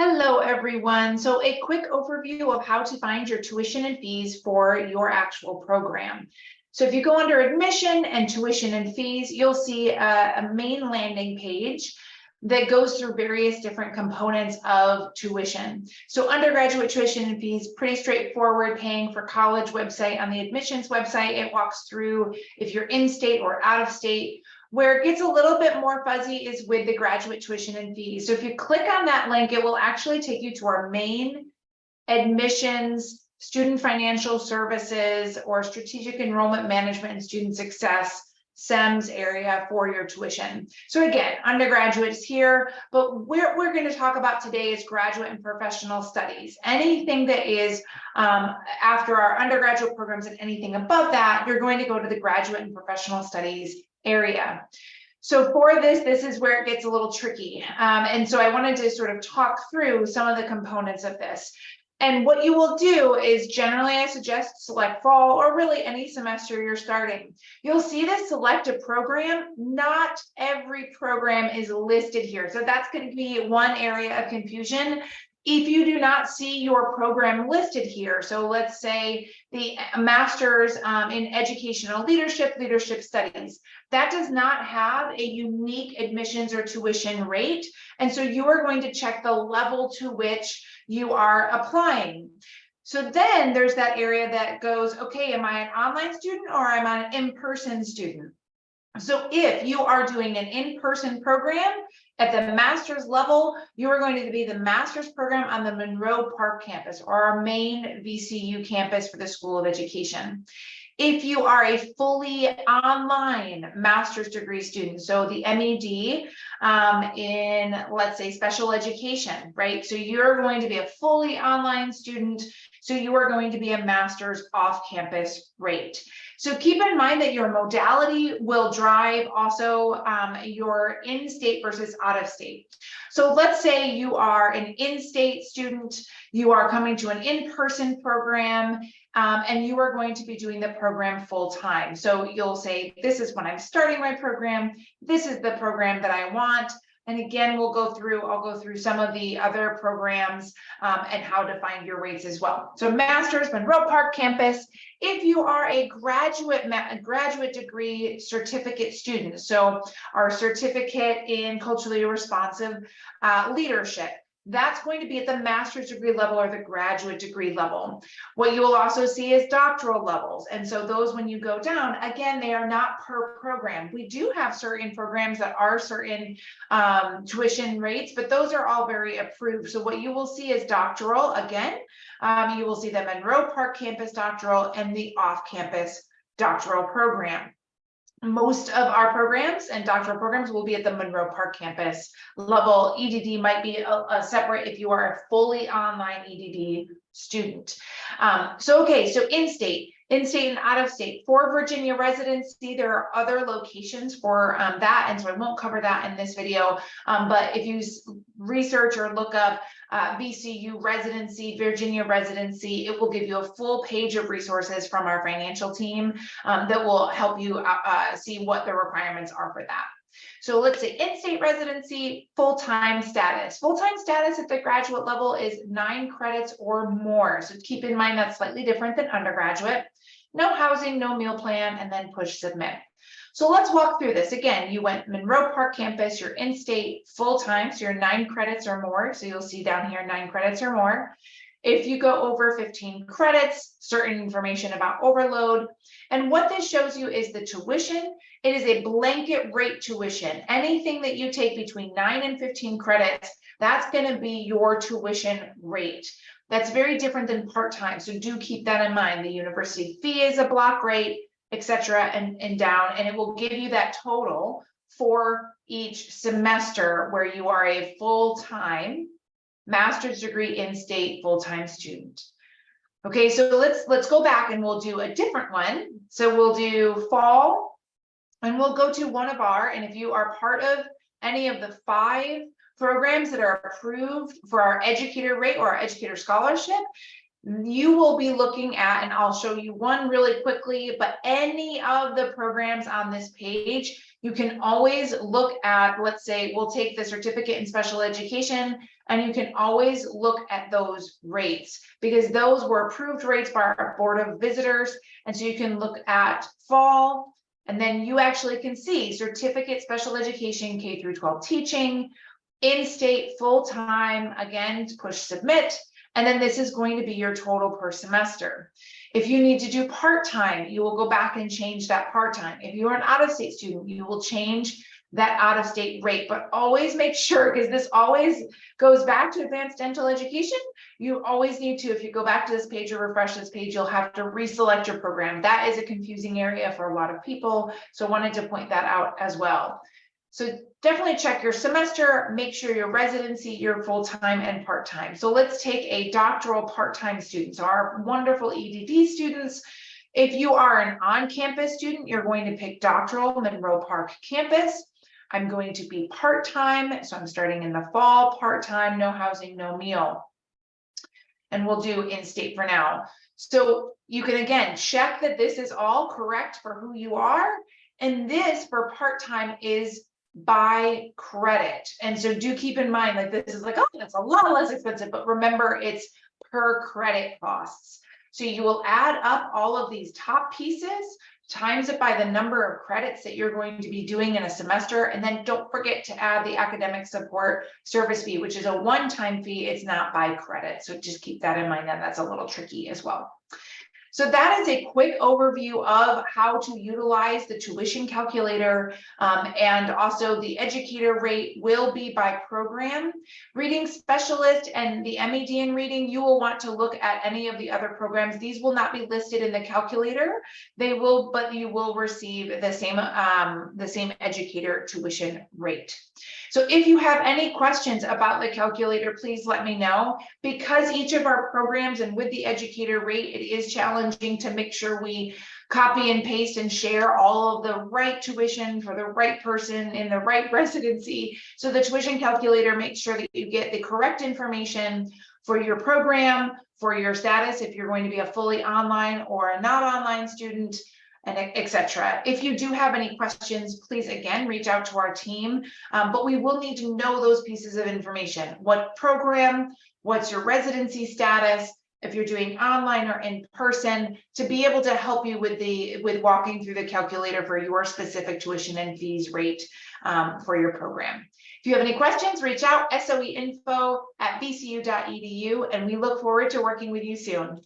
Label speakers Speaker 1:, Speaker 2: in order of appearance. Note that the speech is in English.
Speaker 1: Hello, everyone. So a quick overview of how to find your tuition and fees for your actual program. So if you go under admission and tuition and fees, you'll see a main landing page that goes through various different components of tuition. So undergraduate tuition and fees, pretty straightforward, paying for college website. On the admissions website, it walks through if you're in state or out of state. Where it gets a little bit more fuzzy is with the graduate tuition and fees. So if you click on that link, it will actually take you to our main admissions, student financial services, or strategic enrollment management and student success SEMS area for your tuition. So again, undergraduates here, but we're going to talk about today is graduate and professional studies. Anything that is after our undergraduate programs and anything above that, you're going to go to the graduate and professional studies area. So for this is where it gets a little tricky. And so I wanted to sort of talk through some of the components of this. And what you will do is generally I suggest select fall or really any semester you're starting. You'll see this select a program. Not every program is listed here. So that's going to be one area of confusion. If you do not see your program listed here, so let's say the master's in educational leadership studies, that does not have a unique admissions or tuition rate. And so you are going to check the level to which you are applying. So then there's that area that goes, okay, am I an online student or am I an in-person student? So if you are doing an in-person program at the master's level, you are going to be the master's program on the Monroe Park campus, or our main VCU campus for the School of Education. If you are a fully online master's degree student, so the MED in, let's say, special education, right? So you're going to be a fully online student. So you are going to be a master's off-campus rate. So keep in mind that your modality will drive also your in-state versus out-of-state. So let's say you are an in-state student, you are coming to an in-person program, and you are going to be doing the program full-time. So you'll say, this is when I'm starting my program, this is the program that I want. And again, I'll go through some of the other programs and how to find your rates as well. So master's, Monroe Park campus. If you are a graduate degree certificate student, so our certificate in culturally responsive leadership, that's going to be at the master's degree level or the graduate degree level. What you will also see is doctoral levels. And so those, when you go down, again, they are not per program. We do have certain programs that are certain tuition rates, but those are all very approved. So what you will see is doctoral. Again, you will see the Monroe Park campus doctoral and the off-campus doctoral program. Most of our programs and doctoral programs will be at the Monroe Park campus level. EDD might be a separate if you are a fully online EDD student. So in-state and out-of-state. For Virginia residency, there are other locations for that, and so I won't cover that in this video. But if you research or look up VCU residency, Virginia residency, it will give you a full page of resources from our financial team that will help you see what the requirements are for that. So let's say in-state residency, full-time status. Full-time status at the graduate level is 9 credits or more. So keep in mind that's slightly different than undergraduate. No housing, no meal plan, and then push submit. So let's walk through this. Again, you went Monroe Park campus, you're in-state full-time, so you're 9 credits or more. So you'll see down here 9 credits or more. If you go over 15 credits, certain information about overload. And what this shows you is the tuition. It is a blanket rate tuition. Anything that you take between 9 and 15 credits, that's going to be your tuition rate. That's very different than part-time. So do keep that in mind. The university fee is a block rate, etc., and down, and it will give you that total for each semester where you are a full-time master's degree in-state full-time student. Okay, so let's go back and we'll do a different one. So we'll do fall, and we'll go to one of our, and if you are part of any of the 5 programs that are approved for our educator rate or our educator scholarship, you will be looking at, and I'll show you one really quickly, but any of the programs on this page, you can always look at, let's say, we'll take the certificate in special education, and you can always look at those rates because those were approved rates by our Board of Visitors. And so you can look at fall, and then you actually can see certificate special education, K through 12 teaching, in-state full-time, again, push submit. And then this is going to be your total per semester. If you need to do part-time, you will go back and change that part-time. If you're an out-of-state student, you will change that out-of-state rate, but always make sure, because this always goes back to advanced dental education, you always need to, if you go back to this page or refresh this page, you'll have to reselect your program. That is a confusing area for a lot of people. So I wanted to point that out as well. So definitely check your semester, make sure your residency, your full-time and part-time. So let's take a doctoral part-time student. So our wonderful EDD students, if you are an on-campus student, you're going to pick doctoral Monroe Park campus. I'm going to be part-time, so I'm starting in the fall, part-time, no housing, no meal. And we'll do in-state for now. So you can, again, check that this is all correct for who you are. And this for part-time is by credit. And so do keep in mind, like, this is like, oh, that's a lot less expensive, but remember it's per credit costs. So you will add up all of these top pieces, times it by the number of credits that you're going to be doing in a semester. And then don't forget to add the academic support service fee, which is a one-time fee. It's not by credit. So just keep that in mind, that that's a little tricky as well. So that is a quick overview of how to utilize the tuition calculator, and also the educator rate will be by program. Reading specialist and the MED in reading, you will want to look at any of the other programs. These will not be listed in the calculator. They will, but you will receive the same educator tuition rate. So if you have any questions about the calculator, please let me know. Because each of our programs and with the educator rate, it is challenging to make sure we copy and paste and share all of the right tuition for the right person in the right residency. So the tuition calculator makes sure that you get the correct information for your program, for your status, if you're going to be a fully online or a not online student, and etc. If you do have any questions, please again reach out to our team, but we will need to know those pieces of information. What program, what's your residency status, if you're doing online or in person, to be able to help you with walking through the calculator for your specific tuition and fees rate for your program. If you have any questions, reach out, soeinfo@vcu.edu, and we look forward to working with you soon.